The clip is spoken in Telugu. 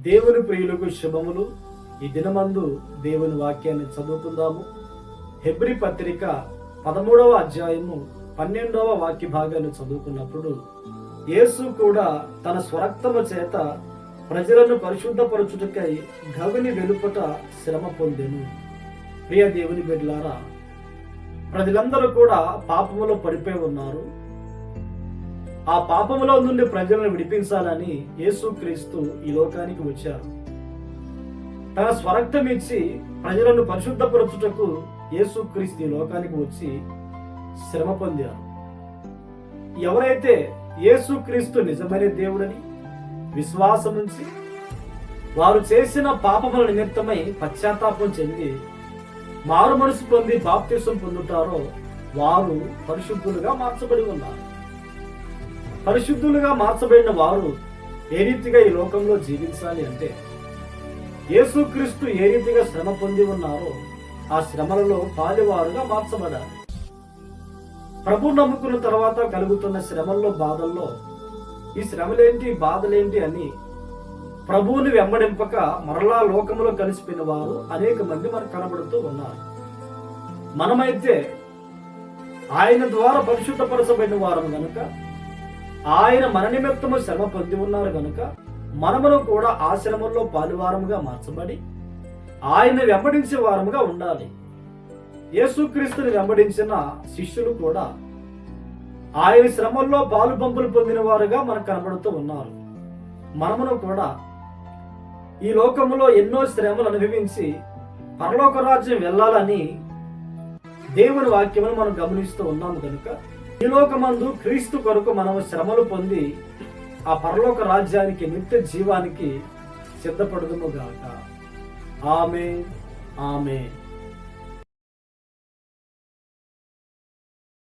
దేవుని ప్రియులకు శుభములు. ఈ దినమందు దేవుని వాక్యాన్ని చదువుకుందాము. హెబ్రీ పత్రిక 13వ అధ్యాయము 12వ వాక్య భాగాన్ని చదువుకున్నప్పుడు, యేసు కూడా తన స్వరక్తము చేత ప్రజలను పరిశుద్ధపరచుటకై గవిని వెలుపట శ్రమ పొందెను. ప్రియ దేవుని బిడ్డలారా, ప్రజలందరూ కూడా పాపములో పడిపోయి ఉన్నారు. ఆ పాపములో నుండి ప్రజలను విడిపించాలని యేసుక్రీస్తు ఈ లోకానికి వచ్చారు. తన స్వరక్తం ఇచ్చి ప్రజలను పరిశుద్ధపరచుటకు యేసుక్రీస్తు ఈ లోకానికి వచ్చి శ్రమ పొందారు. ఎవరైతే యేసుక్రీస్తు నిజమైన దేవుడని విశ్వాసం ఉంచి వారు చేసిన పాపముల నిమిత్తమై పశ్చాత్తాపం చెంది మారు మనసు పొంది బాప్తిసం పొందుతారో వారు పరిశుద్ధులుగా మార్చబడి ఉన్నారు. పరిశుద్ధులుగా మార్చబడిన వారు ఏ రీతిగా ఈ లోకంలో జీవించాలి అంటే, యేసుక్రీస్తు ఏ రీతిగా శ్రమ పొంది ఉన్నారో ఆ శ్రమలలో పాలివారుగా మార్చబడాలి. ప్రభు నమ్ముకున్న తర్వాత కలుగుతున్న శ్రమల్లో బాధల్లో ఈ శ్రమలేంటి బాధలేంటి అని ప్రభువుని వెంబడింపక మరలా లోకములో కలిసిపోయిన వారు అనేక మంది మనకు కనబడుతూ ఉన్నారు. మనమైతే ఆయన ద్వారా పరిశుద్ధపరచబడిన వారు గనుక, ఆయన మన నిమిత్తము శ్రమ పొంది ఉన్నారు గనుక, మనమును కూడా ఆ శ్రమల్లో పాలువారముగా మార్చబడి ఆయన వెంబడించే వారముగా ఉండాలి. యేసుక్రీస్తుని వెంబడించిన శిష్యులు కూడా ఆయన శ్రమల్లో పాలు పంపులు పొందిన వారుగా మనకు కనబడుతూ ఉన్నారు. మనమును కూడా ఈ లోకములో ఎన్నో శ్రమలు అనుభవించి పరలోక రాజ్యం వెళ్ళాలని దేవుని వాక్యమును మనం గమనిస్తూ ఉన్నాము కనుక, ఈ లోకమందు క్రీస్తు కొరకు మనము శ్రమలు పొంది ఆ పరలోక రాజ్యానికి, నిత్య జీవానికి సిద్ధపడుదుము గాక. ఆమేన్, ఆమేన్.